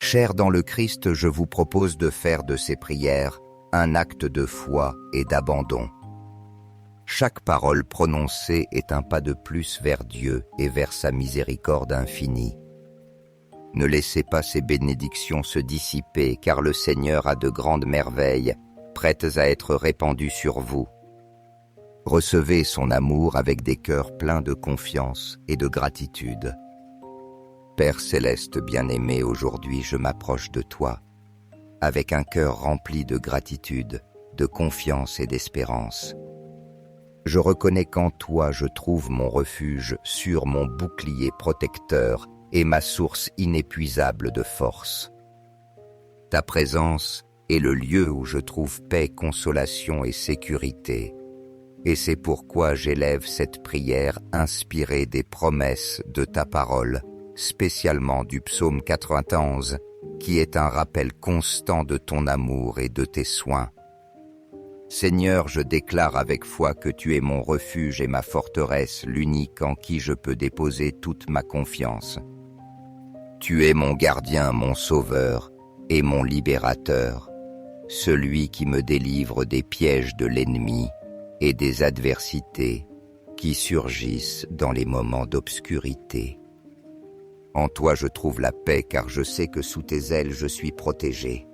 Chers dans le Christ, je vous propose de faire de ces prières un acte de foi et d'abandon. Chaque parole prononcée est un pas de plus vers Dieu et vers sa miséricorde infinie. Ne laissez pas ces bénédictions se dissiper, car le Seigneur a de grandes merveilles, prêtes à être répandues sur vous. Recevez son amour avec des cœurs pleins de confiance et de gratitude. Père céleste bien-aimé, aujourd'hui je m'approche de toi, avec un cœur rempli de gratitude, de confiance et d'espérance. Je reconnais qu'en toi je trouve mon refuge sûr, mon bouclier protecteur et ma source inépuisable de force. Ta présence est le lieu où je trouve paix, consolation et sécurité. Et c'est pourquoi j'élève cette prière inspirée des promesses de ta parole, spécialement du psaume 91, qui est un rappel constant de ton amour et de tes soins. Seigneur, je déclare avec foi que tu es mon refuge et ma forteresse, l'unique en qui je peux déposer toute ma confiance. Tu es mon gardien, mon sauveur et mon libérateur, celui qui me délivre des pièges de l'ennemi et des adversités qui surgissent dans les moments d'obscurité. En toi je trouve la paix, car je sais que sous tes ailes je suis protégé.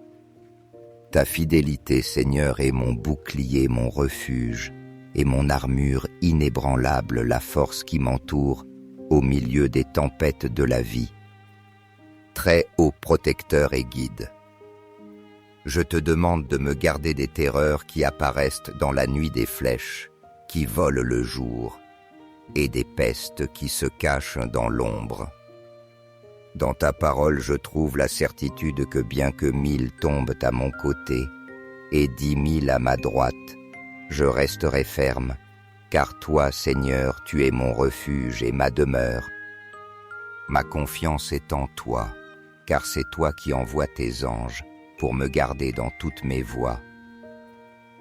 Ta fidélité, Seigneur, est mon bouclier, mon refuge, et mon armure inébranlable, la force qui m'entoure au milieu des tempêtes de la vie. Très haut protecteur et guide. Je te demande de me garder des terreurs qui apparaissent dans la nuit, des flèches qui volent le jour et des pestes qui se cachent dans l'ombre. Dans ta parole, je trouve la certitude que bien que 1000 tombent à mon côté et 10 000 à ma droite, je resterai ferme, car toi, Seigneur, tu es mon refuge et ma demeure. Ma confiance est en toi, car c'est toi qui envoies tes anges pour me garder dans toutes mes voies.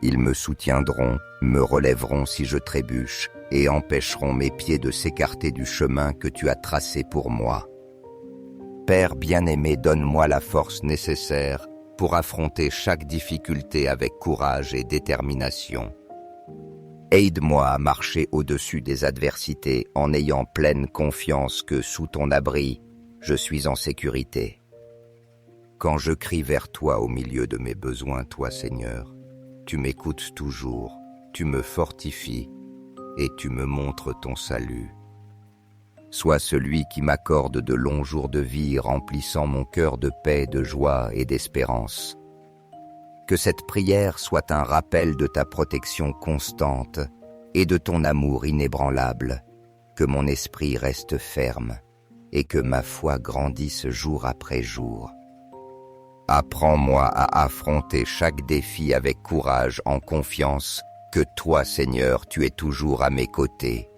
Ils me soutiendront, me relèveront si je trébuche, et empêcheront mes pieds de s'écarter du chemin que tu as tracé pour moi. Père bien-aimé, donne-moi la force nécessaire pour affronter chaque difficulté avec courage et détermination. Aide-moi à marcher au-dessus des adversités en ayant pleine confiance que sous ton abri, je suis en sécurité. Quand je crie vers toi au milieu de mes besoins, toi Seigneur, tu m'écoutes toujours, tu me fortifies et tu me montres ton salut. Sois celui qui m'accorde de longs jours de vie, remplissant mon cœur de paix, de joie et d'espérance. Que cette prière soit un rappel de ta protection constante et de ton amour inébranlable, que mon esprit reste ferme et que ma foi grandisse jour après jour. Apprends-moi à affronter chaque défi avec courage, en confiance que toi, Seigneur, tu es toujours à mes côtés.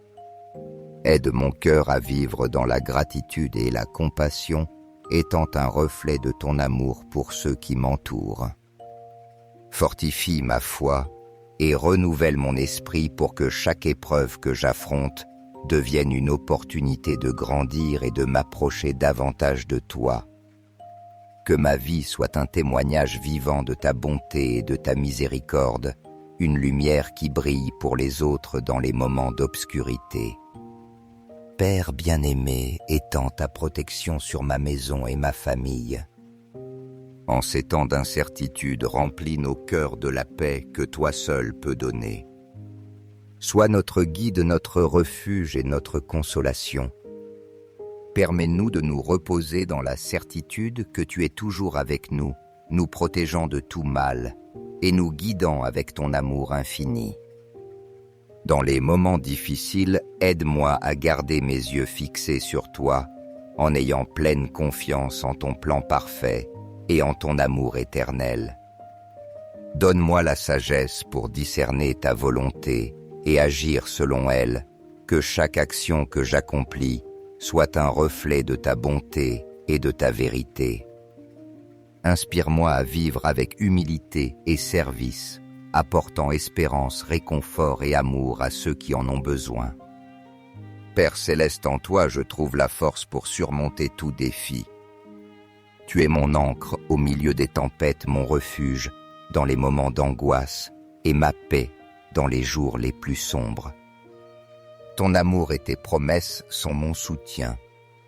Aide mon cœur à vivre dans la gratitude et la compassion, étant un reflet de ton amour pour ceux qui m'entourent. Fortifie ma foi et renouvelle mon esprit pour que chaque épreuve que j'affronte devienne une opportunité de grandir et de m'approcher davantage de toi. Que ma vie soit un témoignage vivant de ta bonté et de ta miséricorde, une lumière qui brille pour les autres dans les moments d'obscurité. Père bien-aimé, étends ta protection sur ma maison et ma famille. En ces temps d'incertitude, remplis nos cœurs de la paix que toi seul peux donner. Sois notre guide, notre refuge et notre consolation. Permets-nous de nous reposer dans la certitude que tu es toujours avec nous, nous protégeant de tout mal et nous guidant avec ton amour infini. Dans les moments difficiles, aide-moi à garder mes yeux fixés sur toi, en ayant pleine confiance en ton plan parfait et en ton amour éternel. Donne-moi la sagesse pour discerner ta volonté et agir selon elle, que chaque action que j'accomplis soit un reflet de ta bonté et de ta vérité. Inspire-moi à vivre avec humilité et service, apportant espérance, réconfort et amour à ceux qui en ont besoin. Père céleste, en toi je trouve la force pour surmonter tout défi. Tu es mon ancre au milieu des tempêtes, mon refuge dans les moments d'angoisse et ma paix dans les jours les plus sombres. Ton amour et tes promesses sont mon soutien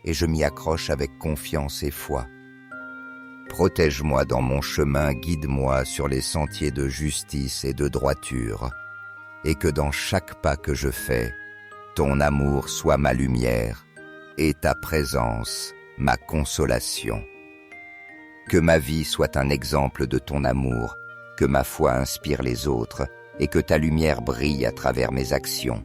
et je m'y accroche avec confiance et foi. Protège-moi dans mon chemin, guide-moi sur les sentiers de justice et de droiture, et que dans chaque pas que je fais, ton amour soit ma lumière et ta présence ma consolation. Que ma vie soit un exemple de ton amour, que ma foi inspire les autres et que ta lumière brille à travers mes actions.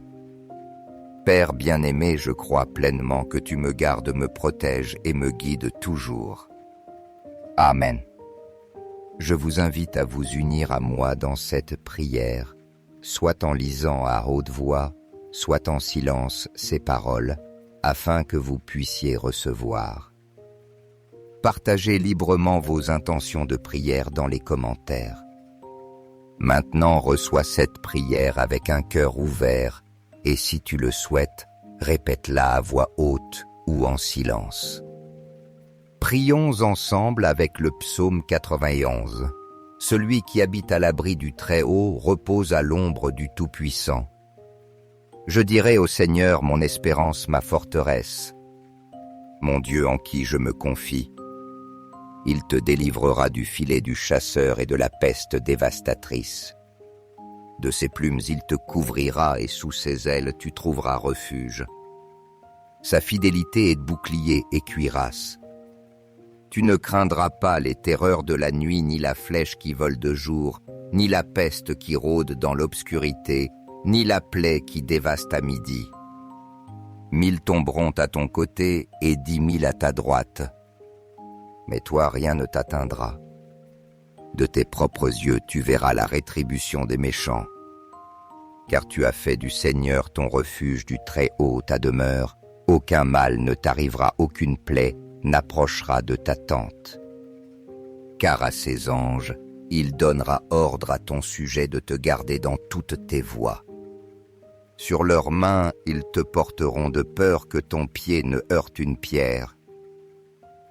Père bien-aimé, je crois pleinement que tu me gardes, me protèges et me guides toujours. Amen. Je vous invite à vous unir à moi dans cette prière, soit en lisant à haute voix, soit en silence ces paroles, afin que vous puissiez recevoir. Partagez librement vos intentions de prière dans les commentaires. Maintenant, reçois cette prière avec un cœur ouvert et si tu le souhaites, répète-la à voix haute ou en silence. Prions ensemble avec le psaume 91. Celui qui habite à l'abri du Très-Haut repose à l'ombre du Tout-Puissant. Je dirai au Seigneur mon espérance, ma forteresse, mon Dieu en qui je me confie. Il te délivrera du filet du chasseur et de la peste dévastatrice. De ses plumes il te couvrira et sous ses ailes tu trouveras refuge. Sa fidélité est de bouclier et cuirasse. Tu ne craindras pas les terreurs de la nuit, ni la flèche qui vole de jour, ni la peste qui rôde dans l'obscurité, ni la plaie qui dévaste à midi. 1000 tomberont à ton côté et 10 000 à ta droite. Mais toi, rien ne t'atteindra. De tes propres yeux, tu verras la rétribution des méchants. Car tu as fait du Seigneur ton refuge, du Très-Haut ta demeure. Aucun mal ne t'arrivera, aucune plaie n'approchera de ta tente. Car à ses anges, il donnera ordre à ton sujet de te garder dans toutes tes voies. Sur leurs mains, ils te porteront de peur que ton pied ne heurte une pierre.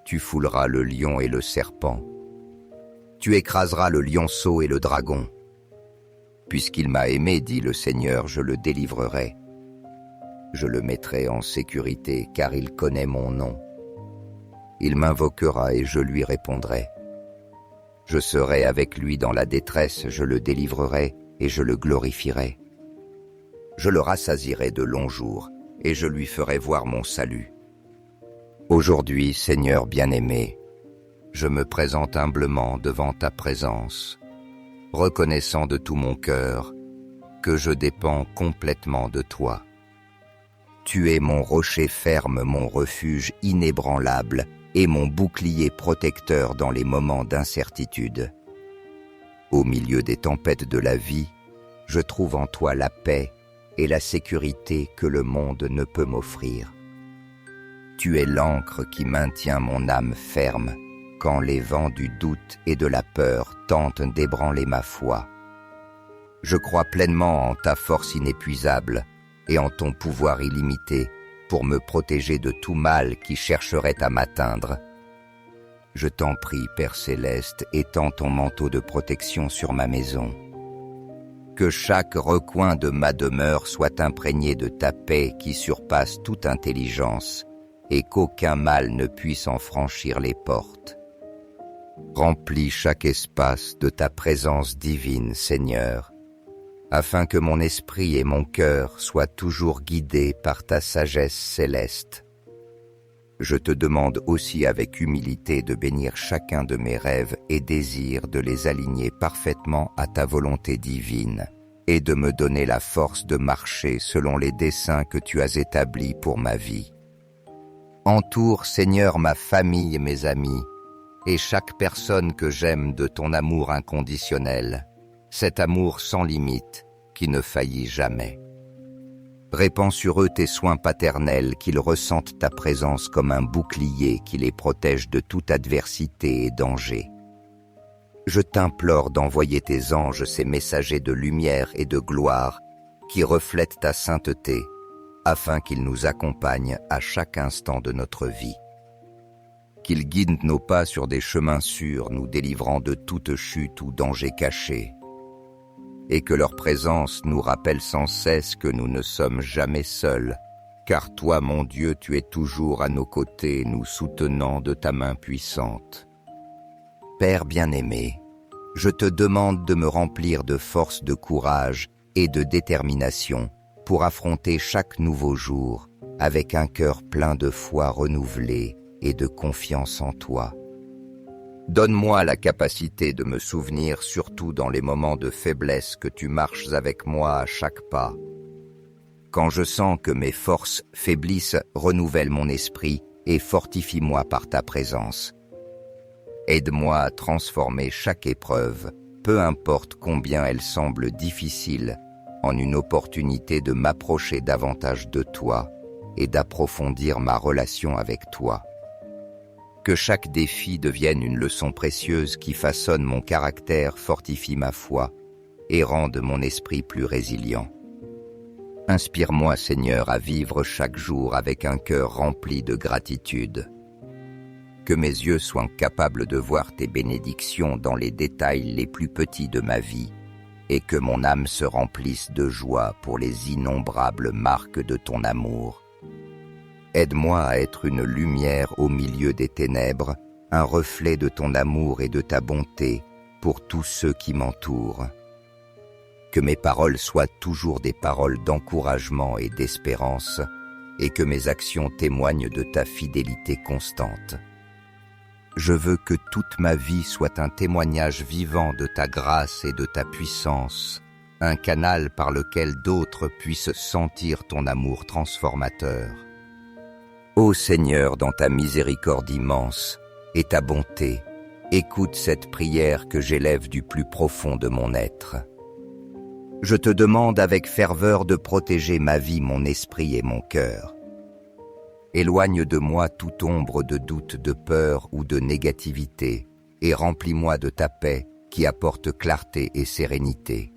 Tu fouleras le lion et le serpent. Tu écraseras le lionceau et le dragon. Puisqu'il m'a aimé, dit le Seigneur, je le délivrerai. Je le mettrai en sécurité, car il connaît mon nom. Il m'invoquera et je lui répondrai. Je serai avec lui dans la détresse, je le délivrerai et je le glorifierai. Je le rassasierai de longs jours et je lui ferai voir mon salut. Aujourd'hui, Seigneur bien-aimé, je me présente humblement devant ta présence, reconnaissant de tout mon cœur que je dépends complètement de toi. Tu es mon rocher ferme, mon refuge inébranlable et mon bouclier protecteur dans les moments d'incertitude. Au milieu des tempêtes de la vie, je trouve en toi la paix et la sécurité que le monde ne peut m'offrir. Tu es l'ancre qui maintient mon âme ferme quand les vents du doute et de la peur tentent d'ébranler ma foi. Je crois pleinement en ta force inépuisable et en ton pouvoir illimité pour me protéger de tout mal qui chercherait à m'atteindre. Je t'en prie, Père céleste, étends ton manteau de protection sur ma maison. Que chaque recoin de ma demeure soit imprégné de ta paix qui surpasse toute intelligence et qu'aucun mal ne puisse en franchir les portes. Remplis chaque espace de ta présence divine, Seigneur, afin que mon esprit et mon cœur soient toujours guidés par ta sagesse céleste. Je te demande aussi avec humilité de bénir chacun de mes rêves et désirs, de les aligner parfaitement à ta volonté divine et de me donner la force de marcher selon les desseins que tu as établis pour ma vie. Entoure, Seigneur, ma famille et mes amis, et chaque personne que j'aime de ton amour inconditionnel, cet amour sans limite qui ne faillit jamais. Répands sur eux tes soins paternels, qu'ils ressentent ta présence comme un bouclier qui les protège de toute adversité et danger. Je t'implore d'envoyer tes anges, ces messagers de lumière et de gloire, qui reflètent ta sainteté, afin qu'ils nous accompagnent à chaque instant de notre vie. qu'ils guident nos pas sur des chemins sûrs, nous délivrant de toute chute ou danger caché, et que leur présence nous rappelle sans cesse que nous ne sommes jamais seuls, car toi, mon Dieu, tu es toujours à nos côtés, nous soutenant de ta main puissante. Père bien-aimé, je te demande de me remplir de force, de courage et de détermination pour affronter chaque nouveau jour avec un cœur plein de foi renouvelée et de confiance en toi. Donne-moi la capacité de me souvenir, surtout dans les moments de faiblesse, que tu marches avec moi à chaque pas. Quand je sens que mes forces faiblissent, renouvelle mon esprit et fortifie-moi par ta présence. Aide-moi à transformer chaque épreuve, peu importe combien elle semble difficile, en une opportunité de m'approcher davantage de toi et d'approfondir ma relation avec toi. Que chaque défi devienne une leçon précieuse qui façonne mon caractère, fortifie ma foi et rende mon esprit plus résilient. Inspire-moi, Seigneur, à vivre chaque jour avec un cœur rempli de gratitude. Que mes yeux soient capables de voir tes bénédictions dans les détails les plus petits de ma vie et que mon âme se remplisse de joie pour les innombrables marques de ton amour. Aide-moi à être une lumière au milieu des ténèbres, un reflet de ton amour et de ta bonté pour tous ceux qui m'entourent. Que mes paroles soient toujours des paroles d'encouragement et d'espérance, et que mes actions témoignent de ta fidélité constante. Je veux que toute ma vie soit un témoignage vivant de ta grâce et de ta puissance, un canal par lequel d'autres puissent sentir ton amour transformateur. Ô Seigneur, dans ta miséricorde immense et ta bonté, écoute cette prière que j'élève du plus profond de mon être. Je te demande avec ferveur de protéger ma vie, mon esprit et mon cœur. Éloigne de moi toute ombre de doute, de peur ou de négativité, et remplis-moi de ta paix qui apporte clarté et sérénité.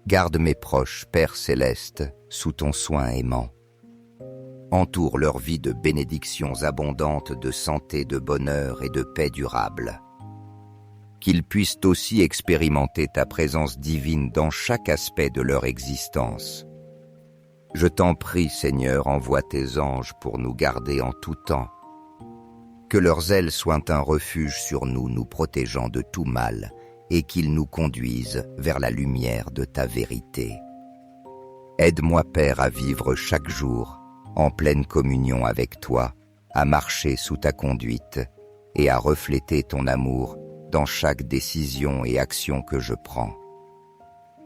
Garde mes proches, Père céleste, sous ton soin aimant. Entoure leur vie de bénédictions abondantes, de santé, de bonheur et de paix durable. Qu'ils puissent aussi expérimenter ta présence divine dans chaque aspect de leur existence. Je t'en prie, Seigneur, envoie tes anges pour nous garder en tout temps. Que leurs ailes soient un refuge sur nous, nous protégeant de tout mal, et qu'ils nous conduisent vers la lumière de ta vérité. Aide-moi, Père, à vivre chaque jour en pleine communion avec toi, à marcher sous ta conduite et à refléter ton amour dans chaque décision et action que je prends.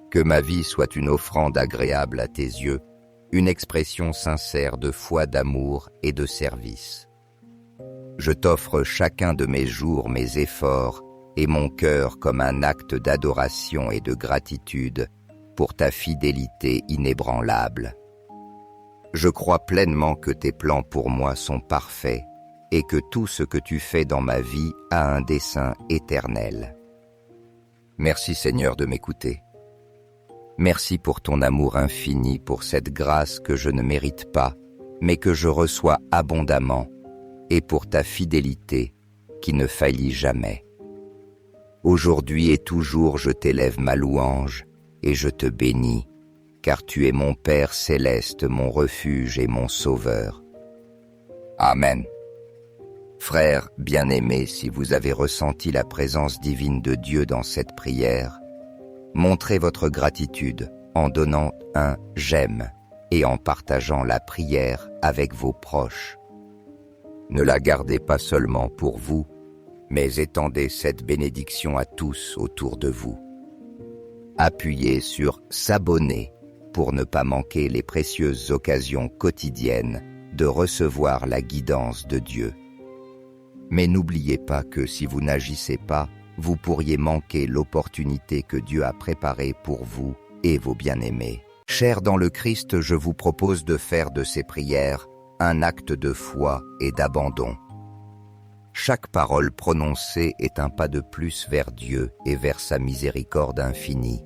Que ma vie soit une offrande agréable à tes yeux, une expression sincère de foi, d'amour et de service. Je t'offre chacun de mes jours, mes efforts et mon cœur comme un acte d'adoration et de gratitude pour ta fidélité inébranlable. Je crois pleinement que tes plans pour moi sont parfaits et que tout ce que tu fais dans ma vie a un dessein éternel. Merci Seigneur de m'écouter. Merci pour ton amour infini, pour cette grâce que je ne mérite pas, mais que je reçois abondamment, et pour ta fidélité qui ne faillit jamais. Aujourd'hui et toujours je t'élève ma louange et je te bénis, car tu es mon Père céleste, mon refuge et mon Sauveur. Amen. Frères bien-aimés, si vous avez ressenti la présence divine de Dieu dans cette prière, montrez votre gratitude en donnant un « j'aime » et en partageant la prière avec vos proches. Ne la gardez pas seulement pour vous, mais étendez cette bénédiction à tous autour de vous. Appuyez sur « s'abonner » pour ne pas manquer les précieuses occasions quotidiennes de recevoir la guidance de Dieu. Mais n'oubliez pas que si vous n'agissez pas, vous pourriez manquer l'opportunité que Dieu a préparée pour vous et vos bien-aimés. Chers dans le Christ, je vous propose de faire de ces prières un acte de foi et d'abandon. Chaque parole prononcée est un pas de plus vers Dieu et vers sa miséricorde infinie.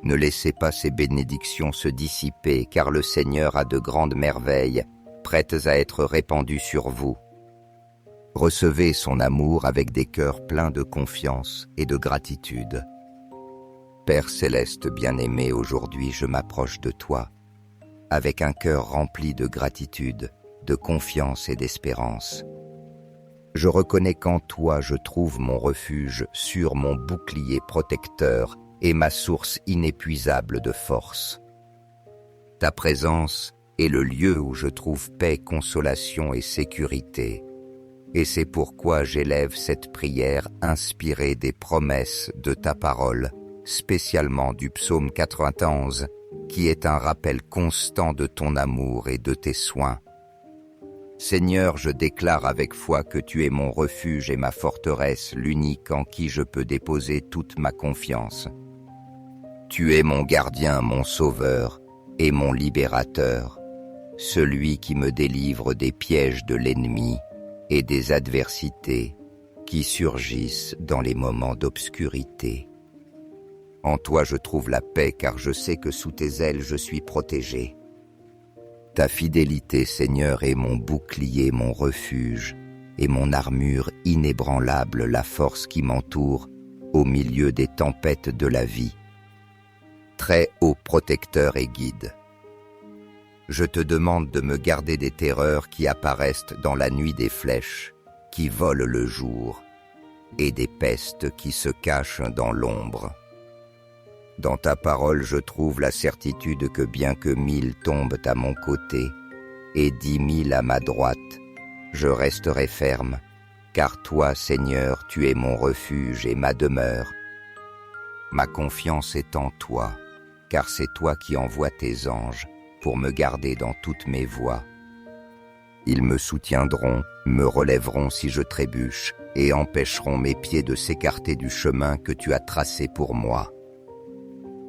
Ne laissez pas ces bénédictions se dissiper, car le Seigneur a de grandes merveilles prêtes à être répandues sur vous. Recevez son amour avec des cœurs pleins de confiance et de gratitude. Père céleste bien-aimé, aujourd'hui je m'approche de toi, avec un cœur rempli de gratitude, de confiance et d'espérance. Je reconnais qu'en toi je trouve mon refuge sûr, mon bouclier protecteur et ma source inépuisable de force. Ta présence est le lieu où je trouve paix, consolation et sécurité. Et c'est pourquoi j'élève cette prière inspirée des promesses de ta parole, spécialement du psaume 91, qui est un rappel constant de ton amour et de tes soins. Seigneur, je déclare avec foi que tu es mon refuge et ma forteresse, l'unique en qui je peux déposer toute ma confiance. Tu es mon gardien, mon sauveur et mon libérateur, celui qui me délivre des pièges de l'ennemi et des adversités qui surgissent dans les moments d'obscurité. En toi je trouve la paix, car je sais que sous tes ailes je suis protégé. Ta fidélité, Seigneur, est mon bouclier, mon refuge, et mon armure inébranlable, la force qui m'entoure au milieu des tempêtes de la vie. Très haut protecteur et guide, je te demande de me garder des terreurs qui apparaissent dans la nuit, des flèches qui volent le jour et des pestes qui se cachent dans l'ombre. Dans ta parole, je trouve la certitude que bien que 1000 tombent à mon côté et 10 000 à ma droite, je resterai ferme, car toi, Seigneur, tu es mon refuge et ma demeure. Ma confiance est en toi, car c'est toi qui envoies tes anges pour me garder dans toutes mes voies. Ils me soutiendront, me relèveront si je trébuche, et empêcheront mes pieds de s'écarter du chemin que tu as tracé pour moi.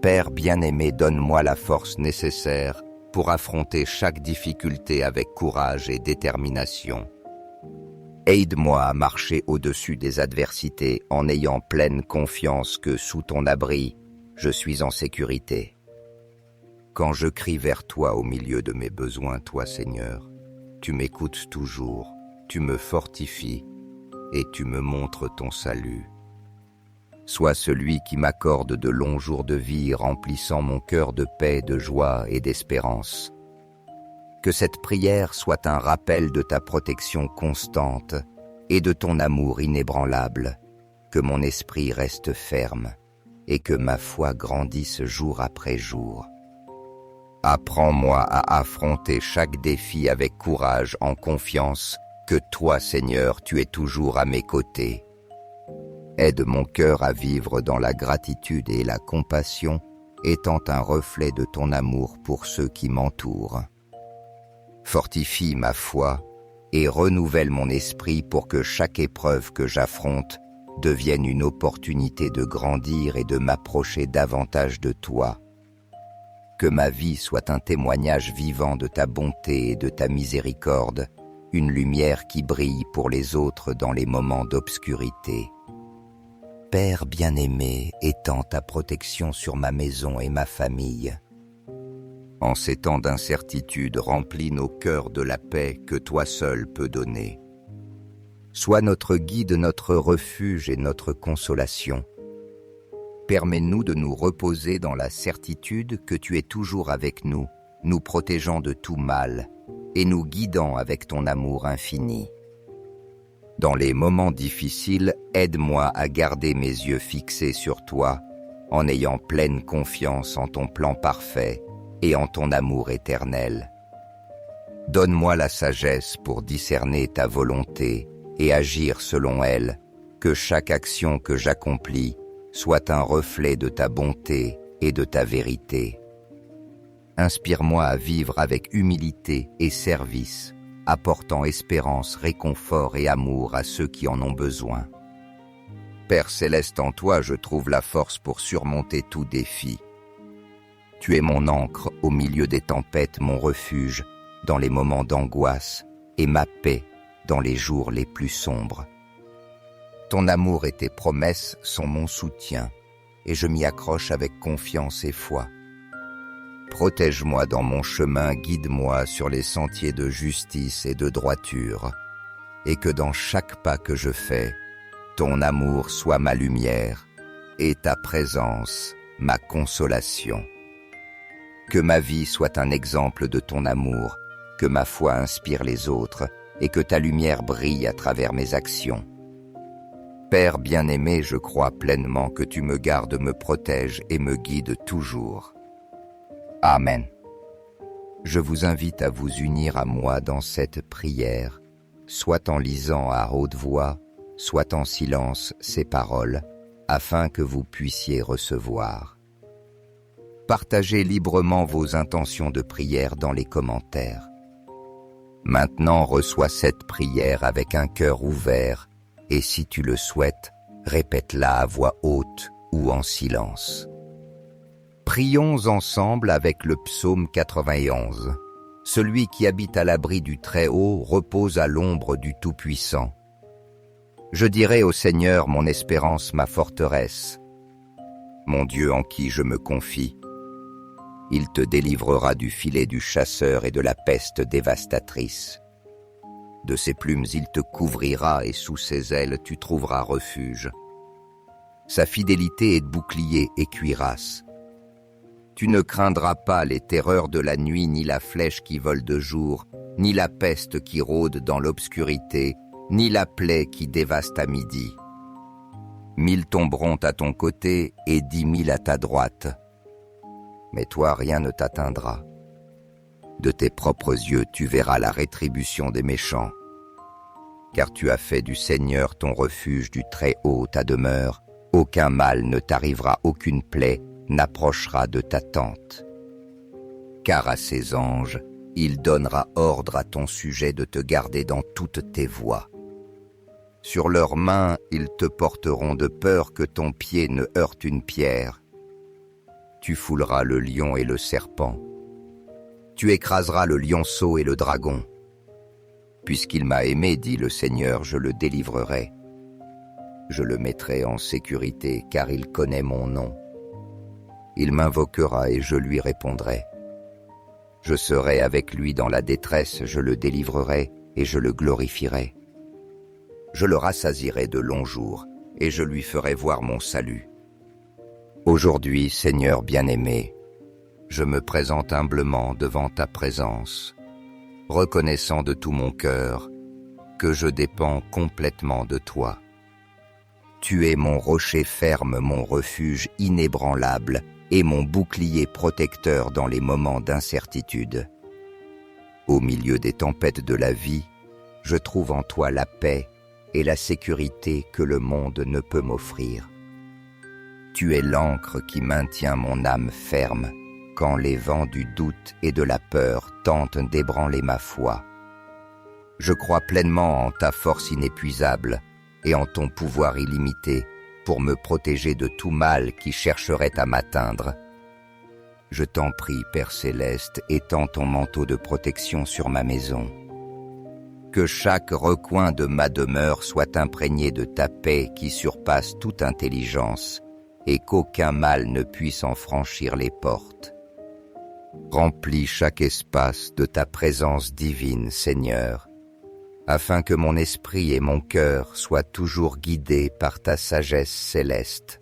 Père bien-aimé, donne-moi la force nécessaire pour affronter chaque difficulté avec courage et détermination. Aide-moi à marcher au-dessus des adversités en ayant pleine confiance que sous ton abri, je suis en sécurité. Quand je crie vers toi au milieu de mes besoins, toi Seigneur, tu m'écoutes toujours, tu me fortifies et tu me montres ton salut. Sois celui qui m'accorde de longs jours de vie, remplissant mon cœur de paix, de joie et d'espérance. Que cette prière soit un rappel de ta protection constante et de ton amour inébranlable, que mon esprit reste ferme et que ma foi grandisse jour après jour. Apprends-moi à affronter chaque défi avec courage, en confiance que toi, Seigneur, tu es toujours à mes côtés. Aide mon cœur à vivre dans la gratitude et la compassion, étant un reflet de ton amour pour ceux qui m'entourent. Fortifie ma foi et renouvelle mon esprit pour que chaque épreuve que j'affronte devienne une opportunité de grandir et de m'approcher davantage de toi. Que ma vie soit un témoignage vivant de ta bonté et de ta miséricorde, une lumière qui brille pour les autres dans les moments d'obscurité. Père bien-aimé, étends ta protection sur ma maison et ma famille. En ces temps d'incertitude, remplis nos cœurs de la paix que toi seul peux donner. Sois notre guide, notre refuge et notre consolation. Permets-nous de nous reposer dans la certitude que tu es toujours avec nous, nous protégeant de tout mal et nous guidant avec ton amour infini. Dans les moments difficiles, aide-moi à garder mes yeux fixés sur toi, en ayant pleine confiance en ton plan parfait et en ton amour éternel. Donne-moi la sagesse pour discerner ta volonté et agir selon elle, que chaque action que j'accomplis soit un reflet de ta bonté et de ta vérité. Inspire-moi à vivre avec humilité et service, apportant espérance, réconfort et amour à ceux qui en ont besoin. Père céleste, en toi je trouve la force pour surmonter tout défi. Tu es mon ancre au milieu des tempêtes, mon refuge dans les moments d'angoisse et ma paix dans les jours les plus sombres. Ton amour et tes promesses sont mon soutien, et je m'y accroche avec confiance et foi. Protège-moi dans mon chemin, guide-moi sur les sentiers de justice et de droiture, et que dans chaque pas que je fais, ton amour soit ma lumière et ta présence ma consolation. Que ma vie soit un exemple de ton amour, que ma foi inspire les autres et que ta lumière brille à travers mes actions. Père bien-aimé, je crois pleinement que tu me gardes, me protèges et me guides toujours. Amen. Je vous invite à vous unir à moi dans cette prière, soit en lisant à haute voix, soit en silence ces paroles, afin que vous puissiez recevoir. Partagez librement vos intentions de prière dans les commentaires. Maintenant, reçois cette prière avec un cœur ouvert et si tu le souhaites, répète-la à voix haute ou en silence. Prions ensemble avec le psaume 91. Celui qui habite à l'abri du Très-Haut repose à l'ombre du Tout-Puissant. Je dirai au Seigneur mon espérance, ma forteresse, mon Dieu en qui je me confie. Il te délivrera du filet du chasseur et de la peste dévastatrice. De ses plumes il te couvrira et sous ses ailes tu trouveras refuge. Sa fidélité est bouclier et cuirasse. Tu ne craindras pas les terreurs de la nuit, ni la flèche qui vole de jour, ni la peste qui rôde dans l'obscurité, ni la plaie qui dévaste à midi. 1000 tomberont à ton côté et 10 000 à ta droite. Mais toi, rien ne t'atteindra. De tes propres yeux, tu verras la rétribution des méchants. Car tu as fait du Seigneur ton refuge, du Très-Haut ta demeure. Aucun mal ne t'arrivera, aucune plaie n'approchera de ta tente. Car à ses anges, il donnera ordre à ton sujet de te garder dans toutes tes voies. Sur leurs mains, ils te porteront de peur que ton pied ne heurte une pierre. Tu fouleras le lion et le serpent. Tu écraseras le lionceau et le dragon. Puisqu'il m'a aimé, dit le Seigneur, je le délivrerai. Je le mettrai en sécurité, car il connaît mon nom. Il m'invoquera et je lui répondrai. Je serai avec lui dans la détresse, je le délivrerai et je le glorifierai. Je le rassasierai de longs jours et je lui ferai voir mon salut. Aujourd'hui, Seigneur bien-aimé, je me présente humblement devant ta présence, reconnaissant de tout mon cœur que je dépends complètement de toi. Tu es mon rocher ferme, mon refuge inébranlable et mon bouclier protecteur dans les moments d'incertitude. Au milieu des tempêtes de la vie, je trouve en toi la paix et la sécurité que le monde ne peut m'offrir. Tu es l'ancre qui maintient mon âme ferme quand les vents du doute et de la peur tentent d'ébranler ma foi. Je crois pleinement en ta force inépuisable et en ton pouvoir illimité pour me protéger de tout mal qui chercherait à m'atteindre. Je t'en prie, Père céleste, étends ton manteau de protection sur ma maison. Que chaque recoin de ma demeure soit imprégné de ta paix qui surpasse toute intelligence et qu'aucun mal ne puisse en franchir les portes. Remplis chaque espace de ta présence divine, Seigneur, afin que mon esprit et mon cœur soient toujours guidés par ta sagesse céleste.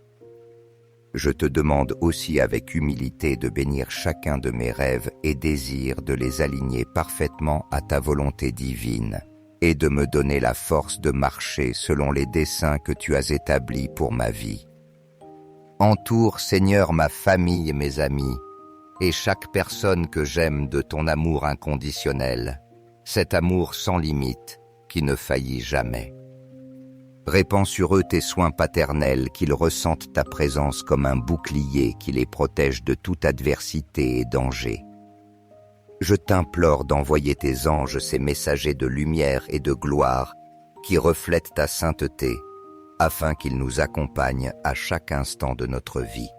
Je te demande aussi avec humilité de bénir chacun de mes rêves et désirs, de les aligner parfaitement à ta volonté divine et de me donner la force de marcher selon les desseins que tu as établis pour ma vie. Entoure, Seigneur, ma famille et mes amis, et chaque personne que j'aime de ton amour inconditionnel, cet amour sans limite qui ne faillit jamais. Répands sur eux tes soins paternels, qu'ils ressentent ta présence comme un bouclier qui les protège de toute adversité et danger. Je t'implore d'envoyer tes anges, ces messagers de lumière et de gloire, qui reflètent ta sainteté, afin qu'ils nous accompagnent à chaque instant de notre vie.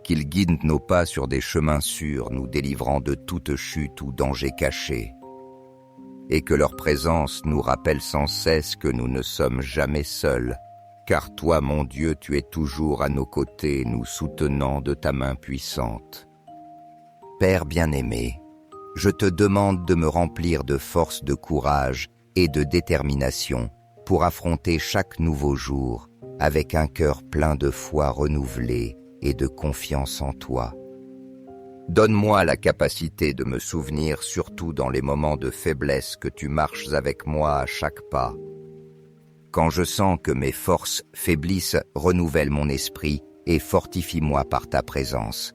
Qu'ils guident nos pas sur des chemins sûrs, nous délivrant de toute chute ou danger caché, et que leur présence nous rappelle sans cesse que nous ne sommes jamais seuls, car toi, mon Dieu, tu es toujours à nos côtés, nous soutenant de ta main puissante. Père bien-aimé, je te demande de me remplir de force, de courage et de détermination pour affronter chaque nouveau jour avec un cœur plein de foi renouvelée et de confiance en toi. Donne-moi la capacité de me souvenir, surtout dans les moments de faiblesse, que tu marches avec moi à chaque pas. Quand je sens que mes forces faiblissent, renouvelle mon esprit et fortifie-moi par ta présence.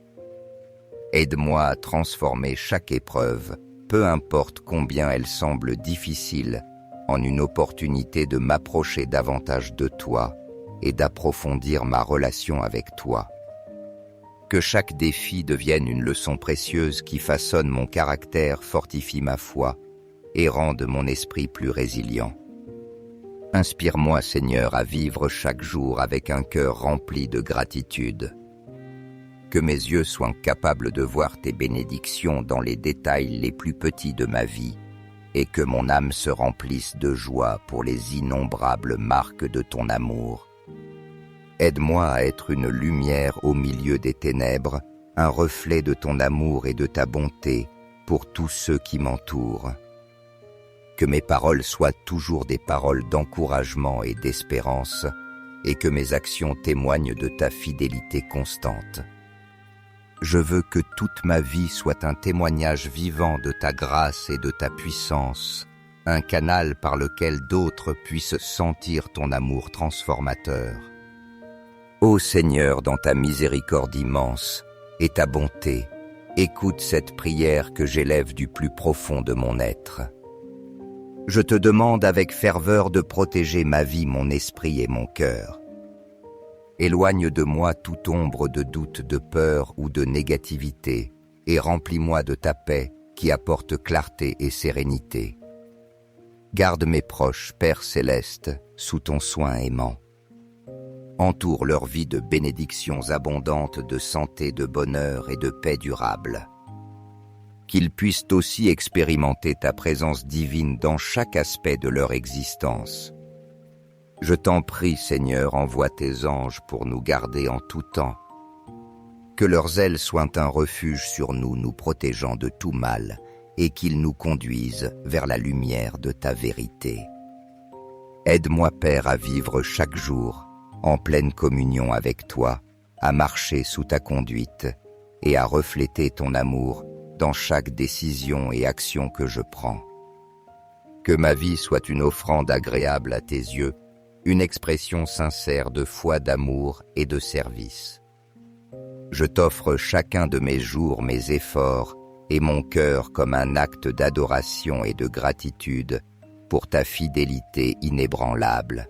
Aide-moi à transformer chaque épreuve, peu importe combien elle semble difficile, en une opportunité de m'approcher davantage de toi et d'approfondir ma relation avec toi. Que chaque défi devienne une leçon précieuse qui façonne mon caractère, fortifie ma foi et rende mon esprit plus résilient. Inspire-moi, Seigneur, à vivre chaque jour avec un cœur rempli de gratitude. Que mes yeux soient capables de voir tes bénédictions dans les détails les plus petits de ma vie et que mon âme se remplisse de joie pour les innombrables marques de ton amour. Aide-moi à être une lumière au milieu des ténèbres, un reflet de ton amour et de ta bonté pour tous ceux qui m'entourent. Que mes paroles soient toujours des paroles d'encouragement et d'espérance, et que mes actions témoignent de ta fidélité constante. Je veux que toute ma vie soit un témoignage vivant de ta grâce et de ta puissance, un canal par lequel d'autres puissent sentir ton amour transformateur. Ô Seigneur, dans ta miséricorde immense et ta bonté, écoute cette prière que j'élève du plus profond de mon être. Je te demande avec ferveur de protéger ma vie, mon esprit et mon cœur. Éloigne de moi toute ombre de doute, de peur ou de négativité, et remplis-moi de ta paix qui apporte clarté et sérénité. Garde mes proches, Père céleste, sous ton soin aimant. Entoure leur vie de bénédictions abondantes, de santé, de bonheur et de paix durable. Qu'ils puissent aussi expérimenter ta présence divine dans chaque aspect de leur existence. Je t'en prie, Seigneur, envoie tes anges pour nous garder en tout temps. Que leurs ailes soient un refuge sur nous, nous protégeant de tout mal, et qu'ils nous conduisent vers la lumière de ta vérité. Aide-moi, Père, à vivre chaque jour en pleine communion avec toi, à marcher sous ta conduite et à refléter ton amour dans chaque décision et action que je prends. Que ma vie soit une offrande agréable à tes yeux, une expression sincère de foi, d'amour et de service. Je t'offre chacun de mes jours, mes efforts et mon cœur comme un acte d'adoration et de gratitude pour ta fidélité inébranlable.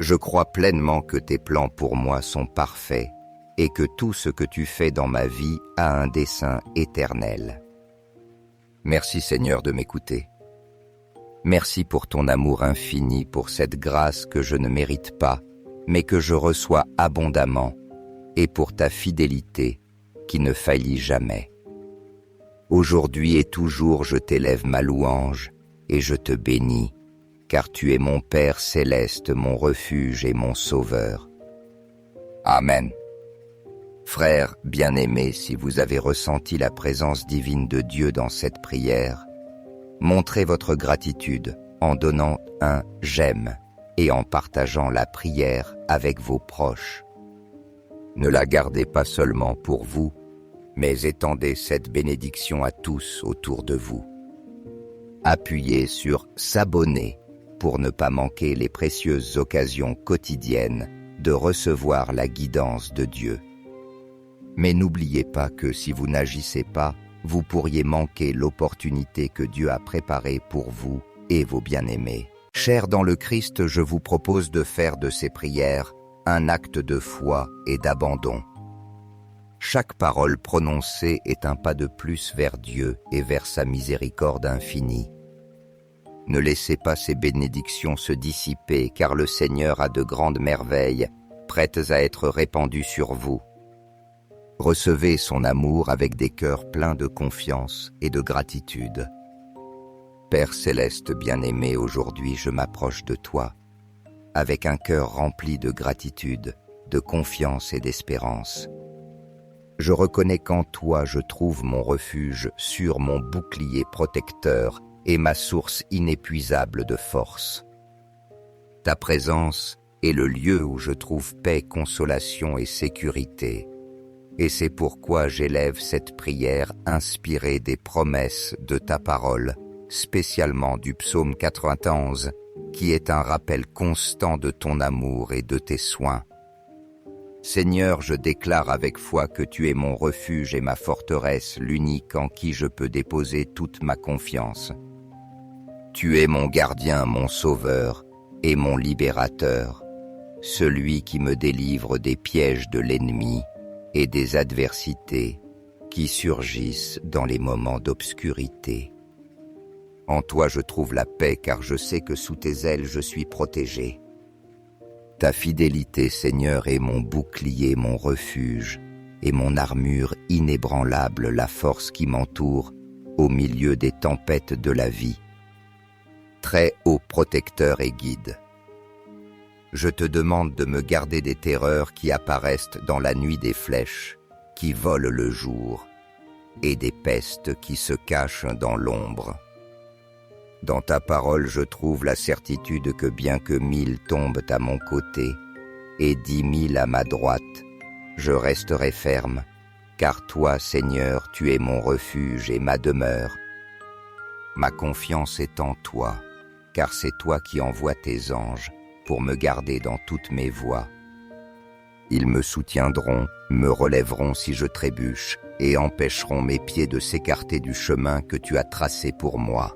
Je crois pleinement que tes plans pour moi sont parfaits et que tout ce que tu fais dans ma vie a un dessein éternel. Merci Seigneur de m'écouter. Merci pour ton amour infini, pour cette grâce que je ne mérite pas, mais que je reçois abondamment, et pour ta fidélité qui ne faillit jamais. Aujourd'hui et toujours je t'élève ma louange et je te bénis, car tu es mon Père céleste, mon refuge et mon Sauveur. Amen. Frères bien-aimés, si vous avez ressenti la présence divine de Dieu dans cette prière, montrez votre gratitude en donnant un « j'aime » et en partageant la prière avec vos proches. Ne la gardez pas seulement pour vous, mais étendez cette bénédiction à tous autour de vous. Appuyez sur « s'abonner » pour ne pas manquer les précieuses occasions quotidiennes de recevoir la guidance de Dieu. Mais n'oubliez pas que si vous n'agissez pas, vous pourriez manquer l'opportunité que Dieu a préparée pour vous et vos bien-aimés. Chers dans le Christ, je vous propose de faire de ces prières un acte de foi et d'abandon. Chaque parole prononcée est un pas de plus vers Dieu et vers sa miséricorde infinie. Ne laissez pas ces bénédictions se dissiper, car le Seigneur a de grandes merveilles prêtes à être répandues sur vous. Recevez son amour avec des cœurs pleins de confiance et de gratitude. Père céleste bien-aimé, aujourd'hui je m'approche de toi, avec un cœur rempli de gratitude, de confiance et d'espérance. Je reconnais qu'en toi je trouve mon refuge sûr, mon bouclier protecteur et ma source inépuisable de force. Ta présence est le lieu où je trouve paix, consolation et sécurité, et c'est pourquoi j'élève cette prière inspirée des promesses de ta parole, spécialement du psaume 91, qui est un rappel constant de ton amour et de tes soins. Seigneur, je déclare avec foi que tu es mon refuge et ma forteresse, l'unique en qui je peux déposer toute ma confiance. Tu es mon gardien, mon sauveur et mon libérateur, celui qui me délivre des pièges de l'ennemi et des adversités qui surgissent dans les moments d'obscurité. En toi je trouve la paix, car je sais que sous tes ailes je suis protégé. Ta fidélité, Seigneur, est mon bouclier, mon refuge, et mon armure inébranlable, la force qui m'entoure au milieu des tempêtes de la vie. Très haut protecteur et guide, je te demande de me garder des terreurs qui apparaissent dans la nuit, des flèches qui volent le jour, et des pestes qui se cachent dans l'ombre. Dans ta parole, je trouve la certitude que bien que 1000 tombent à mon côté et 10 000 à ma droite, je resterai ferme, car toi, Seigneur, tu es mon refuge et ma demeure. Ma confiance est en toi, car c'est toi qui envoies tes anges pour me garder dans toutes mes voies. Ils me soutiendront, me relèveront si je trébuche, et empêcheront mes pieds de s'écarter du chemin que tu as tracé pour moi.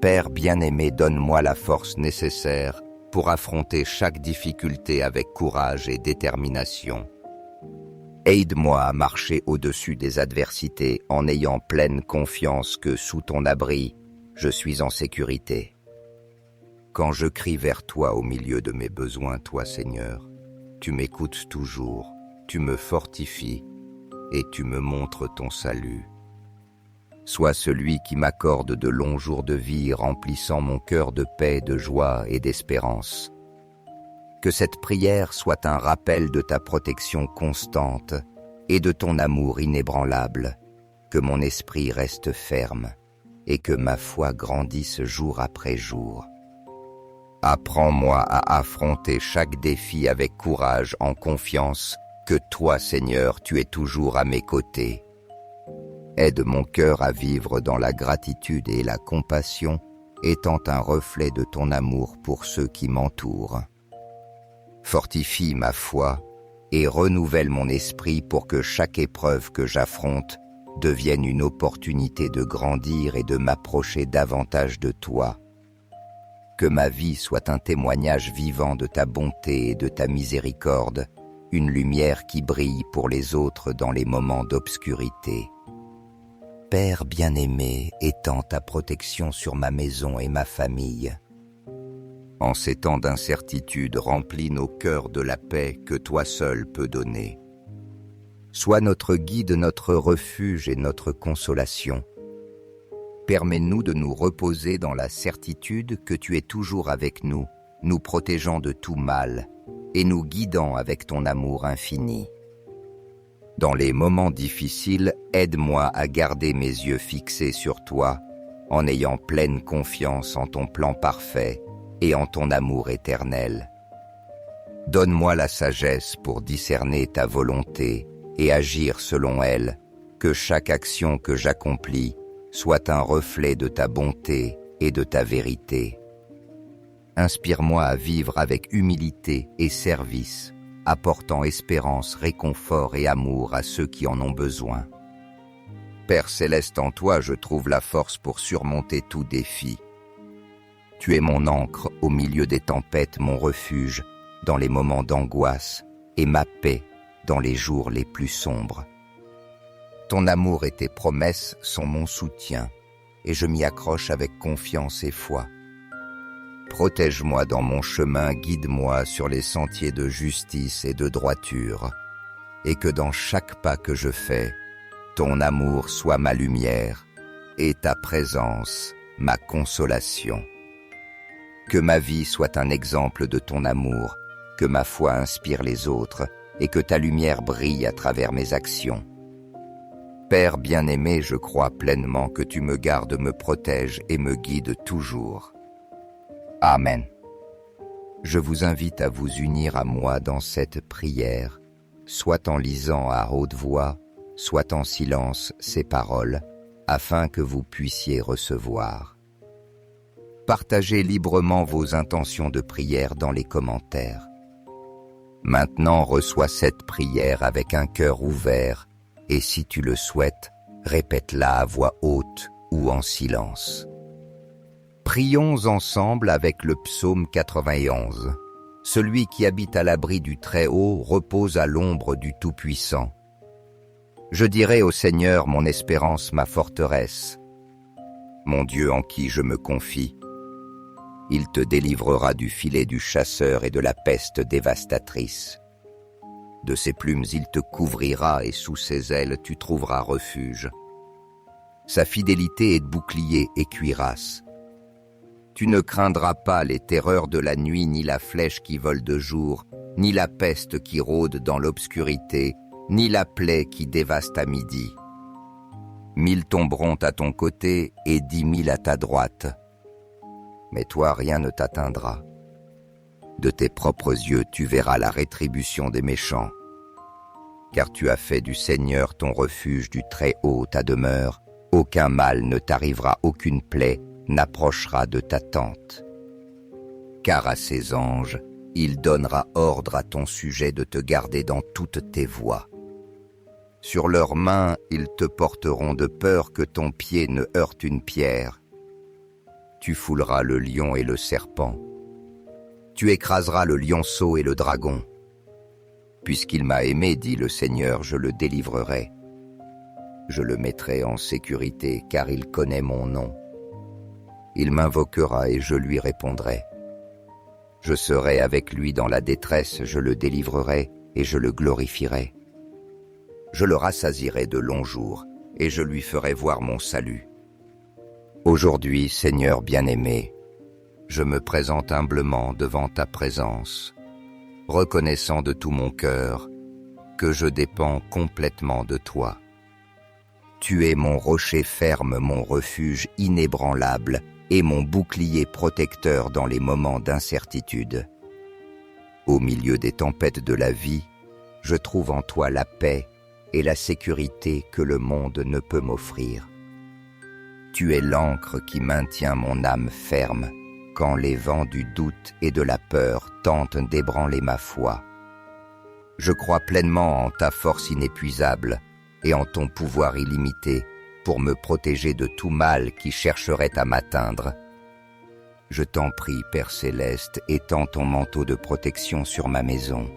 Père bien-aimé, donne-moi la force nécessaire pour affronter chaque difficulté avec courage et détermination. Aide-moi à marcher au-dessus des adversités en ayant pleine confiance que sous ton abri, je suis en sécurité. Quand je crie vers toi au milieu de mes besoins, toi Seigneur, tu m'écoutes toujours, tu me fortifies et tu me montres ton salut. Sois celui qui m'accorde de longs jours de vie, remplissant mon cœur de paix, de joie et d'espérance. Que cette prière soit un rappel de ta protection constante et de ton amour inébranlable, que mon esprit reste ferme et que ma foi grandisse jour après jour. Apprends-moi à affronter chaque défi avec courage, en confiance que toi, Seigneur, tu es toujours à mes côtés. Aide mon cœur à vivre dans la gratitude et la compassion, étant un reflet de ton amour pour ceux qui m'entourent. Fortifie ma foi et renouvelle mon esprit pour que chaque épreuve que j'affronte devienne une opportunité de grandir et de m'approcher davantage de toi. Que ma vie soit un témoignage vivant de ta bonté et de ta miséricorde, une lumière qui brille pour les autres dans les moments d'obscurité. Père bien-aimé, étends ta protection sur ma maison et ma famille. En ces temps d'incertitude, remplis nos cœurs de la paix que toi seul peux donner. Sois notre guide, notre refuge et notre consolation. Permets-nous de nous reposer dans la certitude que tu es toujours avec nous, nous protégeant de tout mal et nous guidant avec ton amour infini. Dans les moments difficiles, aide-moi à garder mes yeux fixés sur toi, en ayant pleine confiance en ton plan parfait et en ton amour éternel. Donne-moi la sagesse pour discerner ta volonté et agir selon elle, que chaque action que j'accomplis soit un reflet de ta bonté et de ta vérité. Inspire-moi à vivre avec humilité et service, apportant espérance, réconfort et amour à ceux qui en ont besoin. Père céleste, en toi je trouve la force pour surmonter tout défi. Tu es mon ancre au milieu des tempêtes, mon refuge dans les moments d'angoisse et ma paix dans les jours les plus sombres. Ton amour et tes promesses sont mon soutien et je m'y accroche avec confiance et foi. Protège-moi dans mon chemin, guide-moi sur les sentiers de justice et de droiture, et que dans chaque pas que je fais, ton amour soit ma lumière et ta présence ma consolation. Que ma vie soit un exemple de ton amour, que ma foi inspire les autres et que ta lumière brille à travers mes actions. Père bien-aimé, je crois pleinement que tu me gardes, me protèges et me guides toujours. Amen. Je vous invite à vous unir à moi dans cette prière, soit en lisant à haute voix, soit en silence ces paroles, afin que vous puissiez recevoir. Partagez librement vos intentions de prière dans les commentaires. Maintenant, reçois cette prière avec un cœur ouvert et si tu le souhaites, répète-la à voix haute ou en silence. Prions ensemble avec le psaume 91. Celui qui habite à l'abri du Très-Haut repose à l'ombre du Tout-Puissant. Je dirai au Seigneur mon espérance, ma forteresse, mon Dieu en qui je me confie. Il te délivrera du filet du chasseur et de la peste dévastatrice. De ses plumes il te couvrira et sous ses ailes tu trouveras refuge. Sa fidélité est bouclier et cuirasse. Tu ne craindras pas les terreurs de la nuit, ni la flèche qui vole de jour, ni la peste qui rôde dans l'obscurité, ni la plaie qui dévaste à midi. 1000 tomberont à ton côté et 10 000 à ta droite. Mais toi, rien ne t'atteindra. De tes propres yeux, tu verras la rétribution des méchants. Car tu as fait du Seigneur ton refuge, du Très-Haut ta demeure. Aucun mal ne t'arrivera, aucune plaie n'approchera de ta tente. Car à ses anges, il donnera ordre à ton sujet de te garder dans toutes tes voies. Sur leurs mains, ils te porteront de peur que ton pied ne heurte une pierre. Tu fouleras le lion et le serpent. Tu écraseras le lionceau et le dragon. Puisqu'il m'a aimé, dit le Seigneur, je le délivrerai. Je le mettrai en sécurité, car il connaît mon nom. Il m'invoquera et je lui répondrai. Je serai avec lui dans la détresse, je le délivrerai et je le glorifierai. Je le rassasierai de longs jours et je lui ferai voir mon salut. Aujourd'hui, Seigneur bien-aimé, je me présente humblement devant ta présence, reconnaissant de tout mon cœur que je dépends complètement de toi. Tu es mon rocher ferme, mon refuge inébranlable et mon bouclier protecteur dans les moments d'incertitude. Au milieu des tempêtes de la vie, je trouve en toi la paix et la sécurité que le monde ne peut m'offrir. Tu es l'ancre qui maintient mon âme ferme quand les vents du doute et de la peur tentent d'ébranler ma foi. Je crois pleinement en ta force inépuisable et en ton pouvoir illimité pour me protéger de tout mal qui chercherait à m'atteindre. Je t'en prie, Père céleste, étends ton manteau de protection sur ma maison.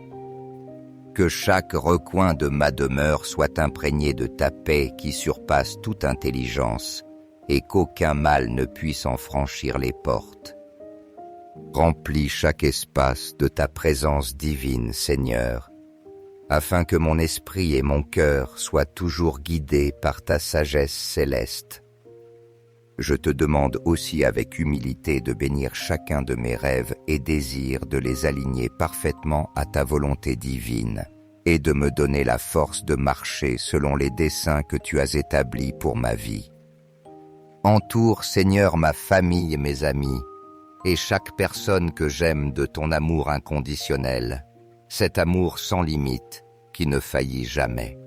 Que chaque recoin de ma demeure soit imprégné de ta paix qui surpasse toute intelligence et qu'aucun mal ne puisse en franchir les portes. Remplis chaque espace de ta présence divine, Seigneur, afin que mon esprit et mon cœur soient toujours guidés par ta sagesse céleste. Je te demande aussi avec humilité de bénir chacun de mes rêves et désirs, de les aligner parfaitement à ta volonté divine et de me donner la force de marcher selon les desseins que tu as établis pour ma vie. Entoure, Seigneur, ma famille et mes amis, et chaque personne que j'aime de ton amour inconditionnel, cet amour sans limite qui ne faillit jamais.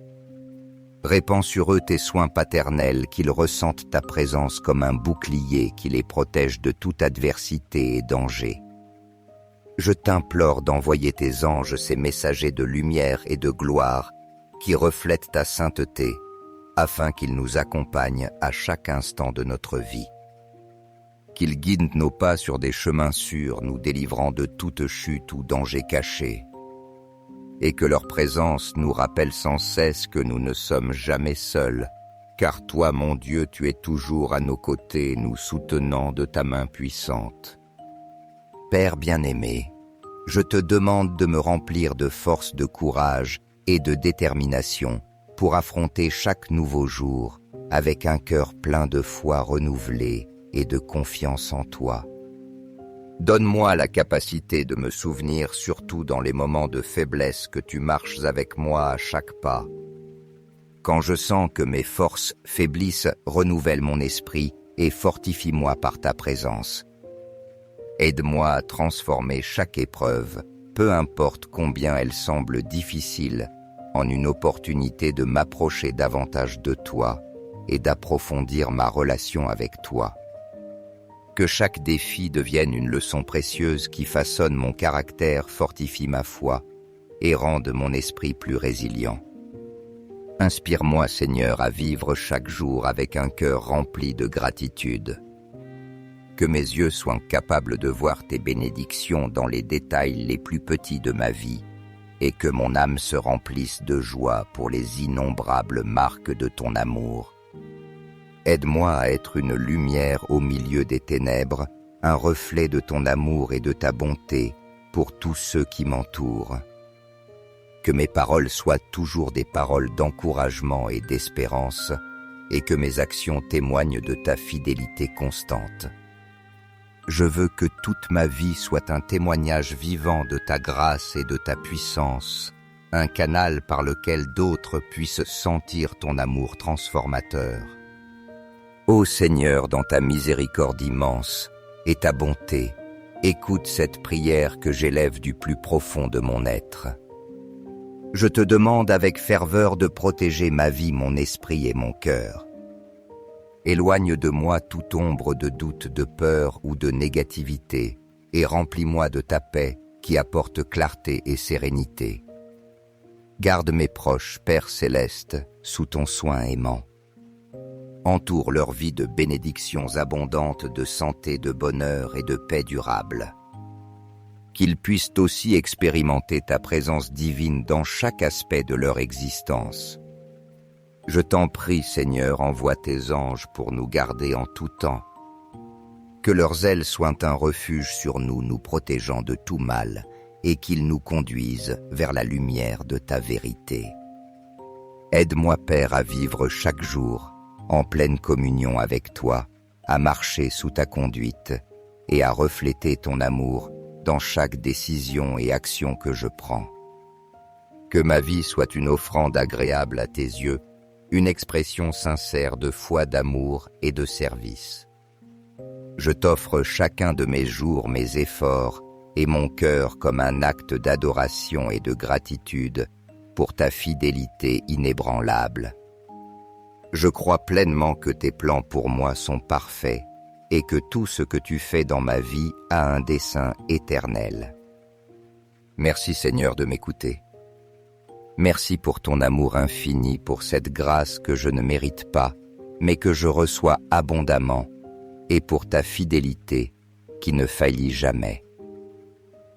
Répands sur eux tes soins paternels, qu'ils ressentent ta présence comme un bouclier qui les protège de toute adversité et danger. Je t'implore d'envoyer tes anges, ces messagers de lumière et de gloire, qui reflètent ta sainteté, afin qu'ils nous accompagnent à chaque instant de notre vie. Qu'ils guident nos pas sur des chemins sûrs, nous délivrant de toute chute ou danger caché, et que leur présence nous rappelle sans cesse que nous ne sommes jamais seuls, car toi, mon Dieu, tu es toujours à nos côtés, nous soutenant de ta main puissante. Père bien-aimé, je te demande de me remplir de force, de courage et de détermination pour affronter chaque nouveau jour avec un cœur plein de foi renouvelée et de confiance en toi. Donne-moi la capacité de me souvenir, surtout dans les moments de faiblesse, que tu marches avec moi à chaque pas. Quand je sens que mes forces faiblissent, renouvelle mon esprit et fortifie-moi par ta présence. Aide-moi à transformer chaque épreuve, peu importe combien elle semble difficile, en une opportunité de m'approcher davantage de toi et d'approfondir ma relation avec toi. Que chaque défi devienne une leçon précieuse qui façonne mon caractère, fortifie ma foi et rende mon esprit plus résilient. Inspire-moi, Seigneur, à vivre chaque jour avec un cœur rempli de gratitude. Que mes yeux soient capables de voir tes bénédictions dans les détails les plus petits de ma vie et que mon âme se remplisse de joie pour les innombrables marques de ton amour. Aide-moi à être une lumière au milieu des ténèbres, un reflet de ton amour et de ta bonté pour tous ceux qui m'entourent. Que mes paroles soient toujours des paroles d'encouragement et d'espérance et que mes actions témoignent de ta fidélité constante. Je veux que toute ma vie soit un témoignage vivant de ta grâce et de ta puissance, un canal par lequel d'autres puissent sentir ton amour transformateur. Ô Seigneur, dans ta miséricorde immense et ta bonté, écoute cette prière que j'élève du plus profond de mon être. Je te demande avec ferveur de protéger ma vie, mon esprit et mon cœur. Éloigne de moi toute ombre de doute, de peur ou de négativité, et remplis-moi de ta paix qui apporte clarté et sérénité. Garde mes proches, Père céleste, sous ton soin aimant. Entoure leur vie de bénédictions abondantes, de santé, de bonheur et de paix durable. Qu'ils puissent aussi expérimenter ta présence divine dans chaque aspect de leur existence. Je t'en prie, Seigneur, envoie tes anges pour nous garder en tout temps. Que leurs ailes soient un refuge sur nous, nous protégeant de tout mal, et qu'ils nous conduisent vers la lumière de ta vérité. Aide-moi, Père, à vivre chaque jour en pleine communion avec toi, à marcher sous ta conduite et à refléter ton amour dans chaque décision et action que je prends. Que ma vie soit une offrande agréable à tes yeux, une expression sincère de foi, d'amour et de service. Je t'offre chacun de mes jours, mes efforts et mon cœur comme un acte d'adoration et de gratitude pour ta fidélité inébranlable. Je crois pleinement que tes plans pour moi sont parfaits et que tout ce que tu fais dans ma vie a un dessein éternel. Merci Seigneur de m'écouter. Merci pour ton amour infini, pour cette grâce que je ne mérite pas, mais que je reçois abondamment, et pour ta fidélité qui ne faillit jamais.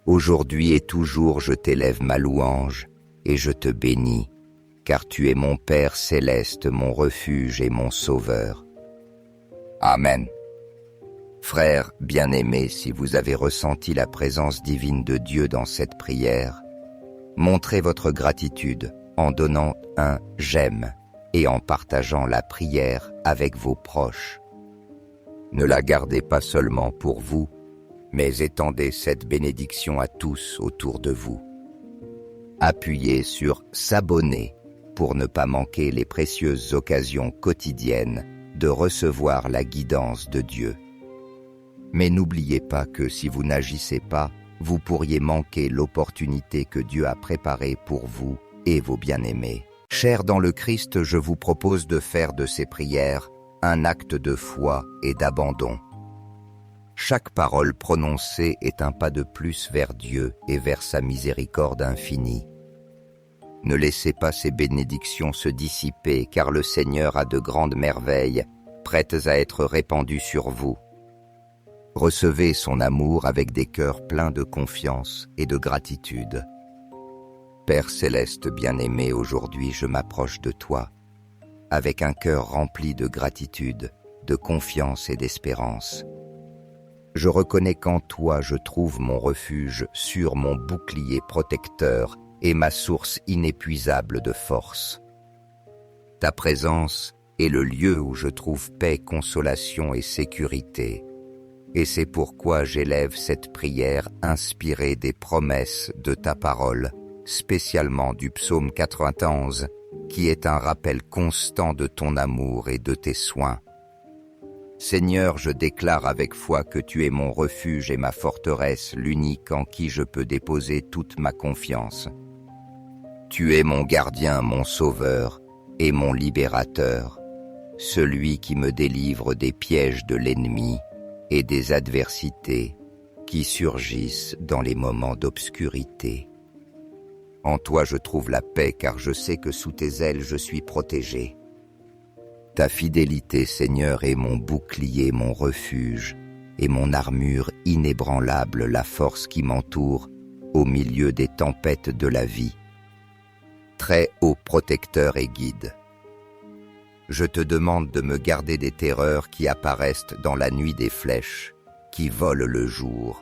Aujourd'hui et toujours je t'élève ma louange et je te bénis, car tu es mon Père céleste, mon refuge et mon Sauveur. Amen. Frères bien-aimés, si vous avez ressenti la présence divine de Dieu dans cette prière, montrez votre gratitude en donnant un « j'aime » et en partageant la prière avec vos proches. Ne la gardez pas seulement pour vous, mais étendez cette bénédiction à tous autour de vous. Appuyez sur « s'abonner » pour ne pas manquer les précieuses occasions quotidiennes de recevoir la guidance de Dieu. Mais n'oubliez pas que si vous n'agissez pas, vous pourriez manquer l'opportunité que Dieu a préparée pour vous et vos bien-aimés. Chers dans le Christ, je vous propose de faire de ces prières un acte de foi et d'abandon. Chaque parole prononcée est un pas de plus vers Dieu et vers sa miséricorde infinie. Ne laissez pas ces bénédictions se dissiper, car le Seigneur a de grandes merveilles prêtes à être répandues sur vous. Recevez son amour avec des cœurs pleins de confiance et de gratitude. Père céleste bien-aimé, aujourd'hui je m'approche de toi, avec un cœur rempli de gratitude, de confiance et d'espérance. Je reconnais qu'en toi je trouve mon refuge sûr, mon bouclier protecteur et ma source inépuisable de force. Ta présence est le lieu où je trouve paix, consolation et sécurité. Et c'est pourquoi j'élève cette prière inspirée des promesses de ta parole, spécialement du psaume 91, qui est un rappel constant de ton amour et de tes soins. Seigneur, je déclare avec foi que tu es mon refuge et ma forteresse, l'unique en qui je peux déposer toute ma confiance. Tu es mon gardien, mon sauveur et mon libérateur, celui qui me délivre des pièges de l'ennemi et des adversités qui surgissent dans les moments d'obscurité. En toi je trouve la paix, car je sais que sous tes ailes je suis protégé. Ta fidélité, Seigneur, est mon bouclier, mon refuge, et mon armure inébranlable, la force qui m'entoure au milieu des tempêtes de la vie. Très haut protecteur et guide, je te demande de me garder des terreurs qui apparaissent dans la nuit, des flèches qui volent le jour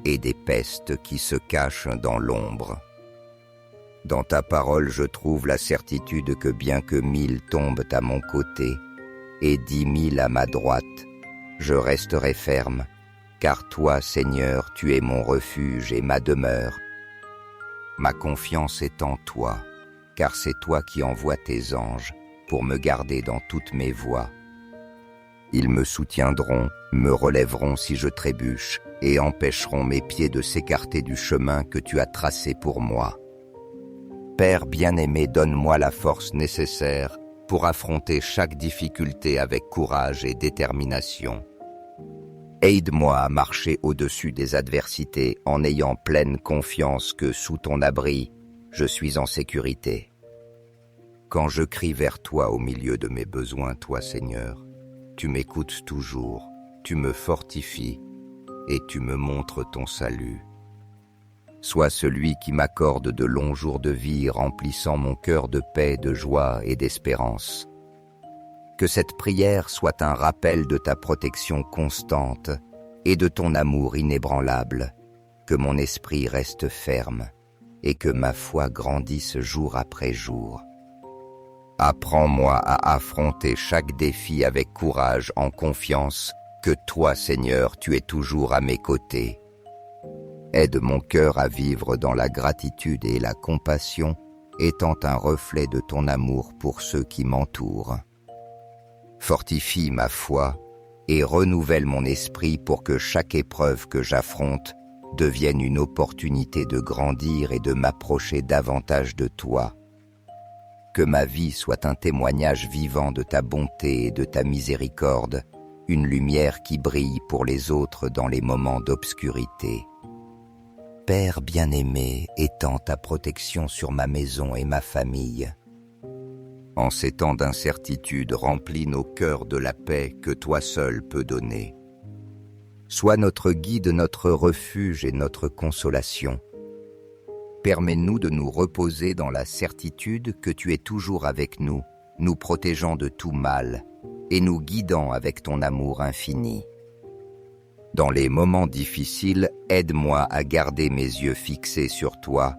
et des pestes qui se cachent dans l'ombre. Dans ta parole, je trouve la certitude que bien que 1000 tombent à mon côté et 10 000 à ma droite, je resterai ferme, car toi, Seigneur, tu es mon refuge et ma demeure. Ma confiance est en toi, car c'est toi qui envoies tes anges pour me garder dans toutes mes voies. Ils me soutiendront, me relèveront si je trébuche, et empêcheront mes pieds de s'écarter du chemin que tu as tracé pour moi. Père bien-aimé, donne-moi la force nécessaire pour affronter chaque difficulté avec courage et détermination. Aide-moi à marcher au-dessus des adversités en ayant pleine confiance que sous ton abri, je suis en sécurité. Quand je crie vers toi au milieu de mes besoins, toi Seigneur, tu m'écoutes toujours, tu me fortifies et tu me montres ton salut. Sois celui qui m'accorde de longs jours de vie, remplissant mon cœur de paix, de joie et d'espérance. Que cette prière soit un rappel de ta protection constante et de ton amour inébranlable, que mon esprit reste ferme et que ma foi grandisse jour après jour. Apprends-moi à affronter chaque défi avec courage, en confiance que toi, Seigneur, tu es toujours à mes côtés. Aide mon cœur à vivre dans la gratitude et la compassion, étant un reflet de ton amour pour ceux qui m'entourent. Fortifie ma foi et renouvelle mon esprit pour que chaque épreuve que j'affronte devienne une opportunité de grandir et de m'approcher davantage de toi. Que ma vie soit un témoignage vivant de ta bonté et de ta miséricorde, une lumière qui brille pour les autres dans les moments d'obscurité. Père bien-aimé, étends ta protection sur ma maison et ma famille. En ces temps d'incertitude, remplis nos cœurs de la paix que toi seul peux donner. Sois notre guide, notre refuge et notre consolation. Permets-nous de nous reposer dans la certitude que tu es toujours avec nous, nous protégeant de tout mal et nous guidant avec ton amour infini. Dans les moments difficiles, aide-moi à garder mes yeux fixés sur toi,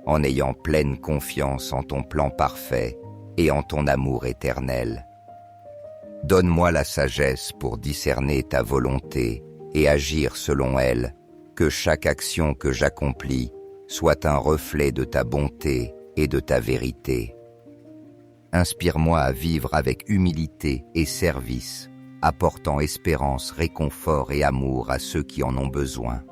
en ayant pleine confiance en ton plan parfait et en ton amour éternel. Donne-moi la sagesse pour discerner ta volonté et agir selon elle, que chaque action que j'accomplis soit un reflet de ta bonté et de ta vérité. Inspire-moi à vivre avec humilité et service, apportant espérance, réconfort et amour à ceux qui en ont besoin.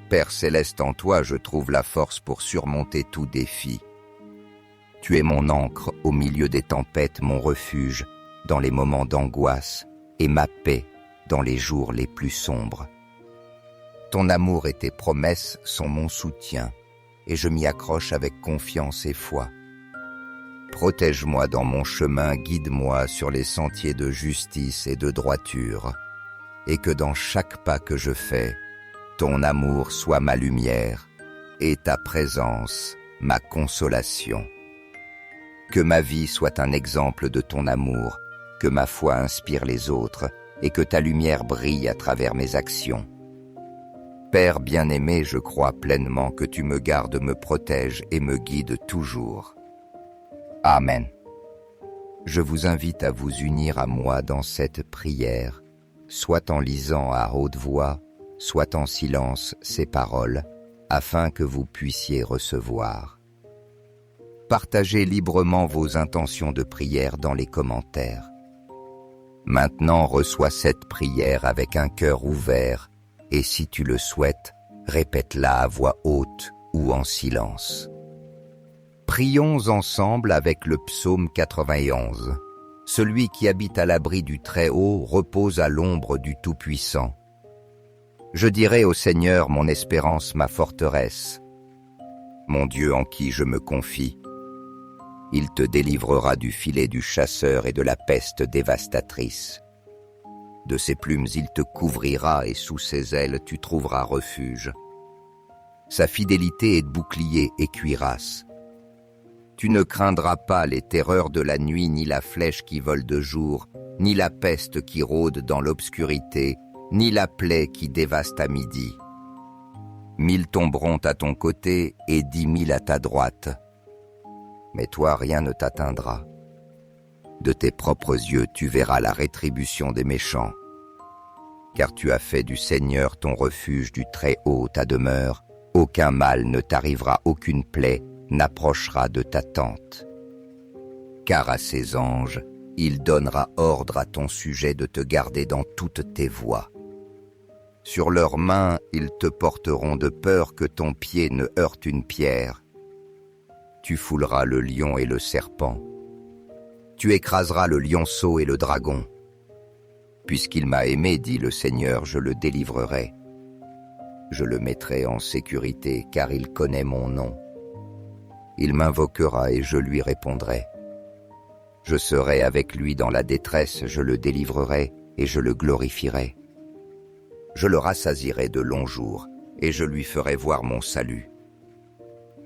Père céleste, en toi je trouve la force pour surmonter tout défi. Tu es mon ancre au milieu des tempêtes, mon refuge dans les moments d'angoisse et ma paix dans les jours les plus sombres. Ton amour et tes promesses sont mon soutien et je m'y accroche avec confiance et foi. Protège-moi dans mon chemin, guide-moi sur les sentiers de justice et de droiture, et que dans chaque pas que je fais, ton amour soit ma lumière et ta présence ma consolation. Que ma vie soit un exemple de ton amour, que ma foi inspire les autres et que ta lumière brille à travers mes actions. Père bien-aimé, je crois pleinement que tu me gardes, me protèges et me guides toujours. Amen. Je vous invite à vous unir à moi dans cette prière, soit en lisant à haute voix, soit en silence ces paroles, afin que vous puissiez recevoir. Partagez librement vos intentions de prière dans les commentaires. Maintenant, reçois cette prière avec un cœur ouvert et si tu le souhaites, répète-la à voix haute ou en silence. Prions ensemble avec le psaume 91. Celui qui habite à l'abri du Très-Haut repose à l'ombre du Tout-Puissant. Je dirai au Seigneur mon espérance, ma forteresse, mon Dieu en qui je me confie. Il te délivrera du filet du chasseur et de la peste dévastatrice. De ses plumes il te couvrira et sous ses ailes tu trouveras refuge. Sa fidélité est de bouclier et cuirasse. Tu ne craindras pas les terreurs de la nuit, ni la flèche qui vole de jour, ni la peste qui rôde dans l'obscurité, ni la plaie qui dévaste à midi. 1000 tomberont à ton côté et 10 000 à ta droite. Mais toi, rien ne t'atteindra. De tes propres yeux, tu verras la rétribution des méchants. Car tu as fait du Seigneur ton refuge, du Très-Haut ta demeure. Aucun mal ne t'arrivera, aucune plaie n'approchera de ta tente. Car à ses anges, il donnera ordre à ton sujet de te garder dans toutes tes voies. Sur leurs mains, ils te porteront de peur que ton pied ne heurte une pierre. Tu fouleras le lion et le serpent. Tu écraseras le lionceau et le dragon. Puisqu'il m'a aimé, dit le Seigneur, je le délivrerai. Je le mettrai en sécurité, car il connaît mon nom. Il m'invoquera et je lui répondrai. Je serai avec lui dans la détresse, je le délivrerai et je le glorifierai. Je le rassasirai de longs jours et je lui ferai voir mon salut.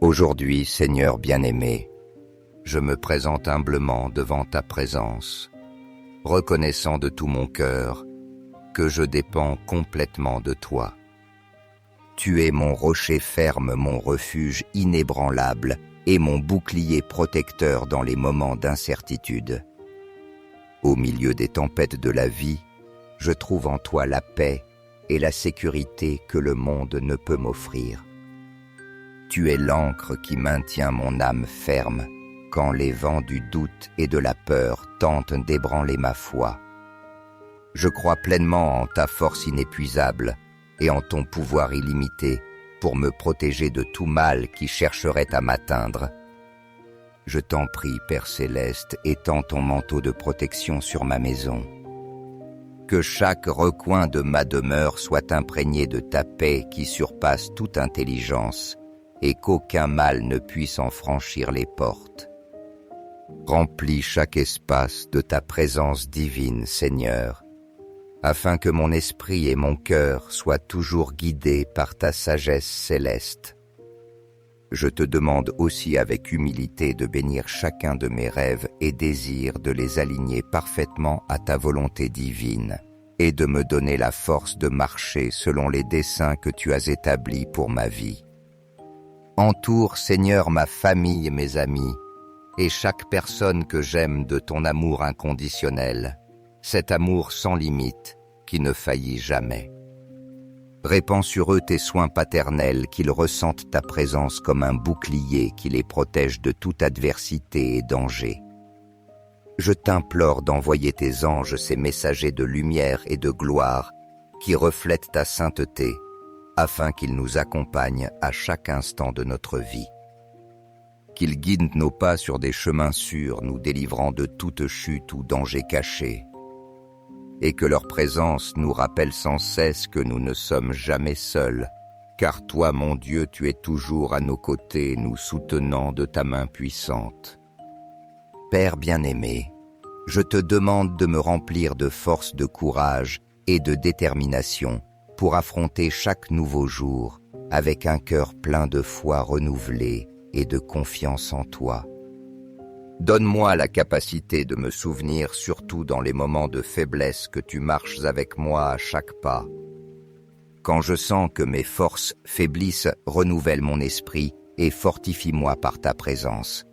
Aujourd'hui, Seigneur bien-aimé, je me présente humblement devant ta présence, reconnaissant de tout mon cœur que je dépends complètement de toi. Tu es mon rocher ferme, mon refuge inébranlable et mon bouclier protecteur dans les moments d'incertitude. Au milieu des tempêtes de la vie, je trouve en toi la paix et la sécurité que le monde ne peut m'offrir. Tu es l'ancre qui maintient mon âme ferme quand les vents du doute et de la peur tentent d'ébranler ma foi. Je crois pleinement en ta force inépuisable et en ton pouvoir illimité pour me protéger de tout mal qui chercherait à m'atteindre. Je t'en prie, Père céleste, étends ton manteau de protection sur ma maison. Que chaque recoin de ma demeure soit imprégné de ta paix qui surpasse toute intelligence et qu'aucun mal ne puisse en franchir les portes. Remplis chaque espace de ta présence divine, Seigneur, afin que mon esprit et mon cœur soient toujours guidés par ta sagesse céleste. Je te demande aussi avec humilité de bénir chacun de mes rêves et désirs, de les aligner parfaitement à ta volonté divine et de me donner la force de marcher selon les desseins que tu as établis pour ma vie. Entoure, Seigneur, ma famille et mes amis et chaque personne que j'aime de ton amour inconditionnel, cet amour sans limite qui ne faillit jamais. Répands sur eux tes soins paternels, qu'ils ressentent ta présence comme un bouclier qui les protège de toute adversité et danger. Je t'implore d'envoyer tes anges, ces messagers de lumière et de gloire, qui reflètent ta sainteté, afin qu'ils nous accompagnent à chaque instant de notre vie. Qu'ils guident nos pas sur des chemins sûrs, nous délivrant de toute chute ou danger caché, et que leur présence nous rappelle sans cesse que nous ne sommes jamais seuls, car toi, mon Dieu, tu es toujours à nos côtés, nous soutenant de ta main puissante. Père bien-aimé, je te demande de me remplir de force, de courage et de détermination pour affronter chaque nouveau jour avec un cœur plein de foi renouvelée et de confiance en toi. Donne-moi la capacité de me souvenir, surtout dans les moments de faiblesse, que tu marches avec moi à chaque pas. Quand je sens que mes forces faiblissent, renouvelle mon esprit et fortifie-moi par ta présence.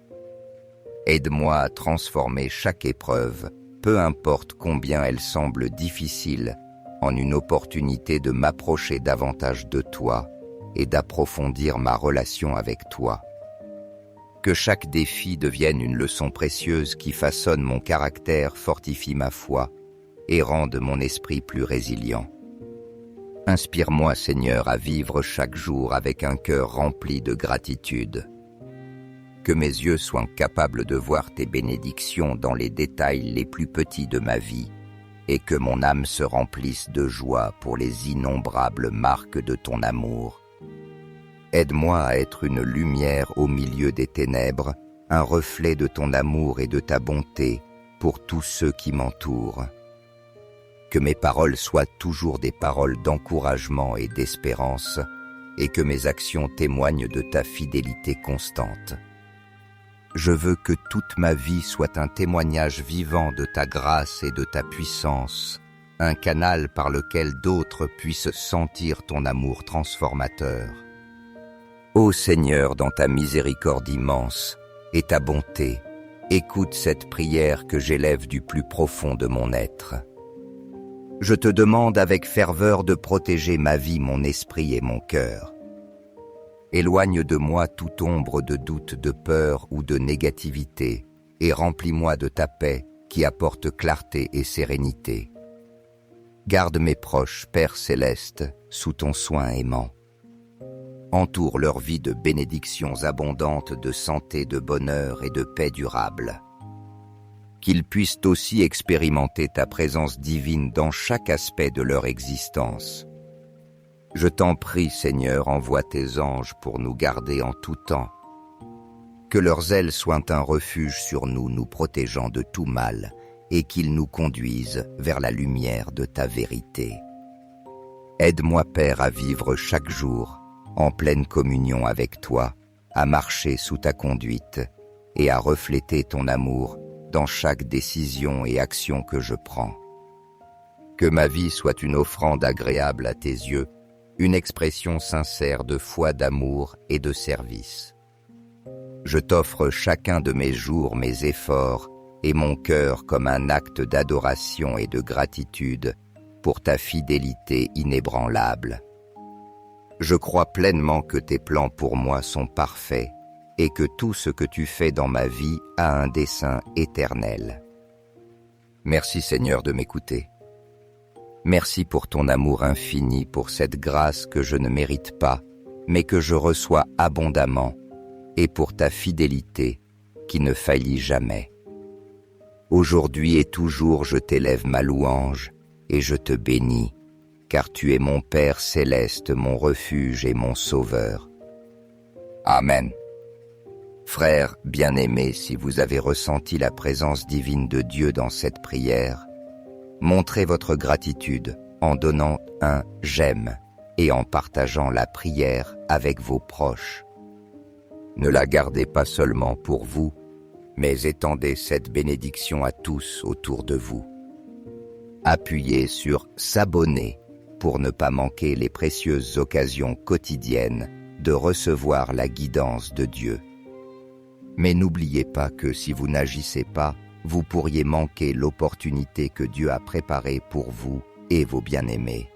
Aide-moi à transformer chaque épreuve, peu importe combien elle semble difficile, en une opportunité de m'approcher davantage de toi et d'approfondir ma relation avec toi. Que chaque défi devienne une leçon précieuse qui façonne mon caractère, fortifie ma foi et rende mon esprit plus résilient. Inspire-moi, Seigneur, à vivre chaque jour avec un cœur rempli de gratitude. Que mes yeux soient capables de voir tes bénédictions dans les détails les plus petits de ma vie et que mon âme se remplisse de joie pour les innombrables marques de ton amour. Aide-moi à être une lumière au milieu des ténèbres, un reflet de ton amour et de ta bonté pour tous ceux qui m'entourent. Que mes paroles soient toujours des paroles d'encouragement et d'espérance, et que mes actions témoignent de ta fidélité constante. Je veux que toute ma vie soit un témoignage vivant de ta grâce et de ta puissance, un canal par lequel d'autres puissent sentir ton amour transformateur. Ô Seigneur, dans ta miséricorde immense et ta bonté, écoute cette prière que j'élève du plus profond de mon être. Je te demande avec ferveur de protéger ma vie, mon esprit et mon cœur. Éloigne de moi toute ombre de doute, de peur ou de négativité, et remplis-moi de ta paix qui apporte clarté et sérénité. Garde mes proches, Père céleste, sous ton soin aimant. Entoure leur vie de bénédictions abondantes, de santé, de bonheur et de paix durable. Qu'ils puissent aussi expérimenter ta présence divine dans chaque aspect de leur existence. Je t'en prie, Seigneur, envoie tes anges pour nous garder en tout temps. Que leurs ailes soient un refuge sur nous, nous protégeant de tout mal, et qu'ils nous conduisent vers la lumière de ta vérité. Aide-moi, Père, à vivre chaque jour en pleine communion avec toi, à marcher sous ta conduite et à refléter ton amour dans chaque décision et action que je prends. Que ma vie soit une offrande agréable à tes yeux, une expression sincère de foi, d'amour et de service. Je t'offre chacun de mes jours, mes efforts et mon cœur comme un acte d'adoration et de gratitude pour ta fidélité inébranlable. Je crois pleinement que tes plans pour moi sont parfaits et que tout ce que tu fais dans ma vie a un dessein éternel. Merci, Seigneur, de m'écouter. Merci pour ton amour infini, pour cette grâce que je ne mérite pas, mais que je reçois abondamment, et pour ta fidélité qui ne faillit jamais. Aujourd'hui et toujours, je t'élève ma louange et je te bénis, car tu es mon Père céleste, mon refuge et mon Sauveur. Amen. Frères bien-aimés, si vous avez ressenti la présence divine de Dieu dans cette prière, montrez votre gratitude en donnant un « j'aime » et en partageant la prière avec vos proches. Ne la gardez pas seulement pour vous, mais étendez cette bénédiction à tous autour de vous. Appuyez sur « s'abonner » pour ne pas manquer les précieuses occasions quotidiennes de recevoir la guidance de Dieu. Mais n'oubliez pas que si vous n'agissez pas, vous pourriez manquer l'opportunité que Dieu a préparée pour vous et vos bien-aimés.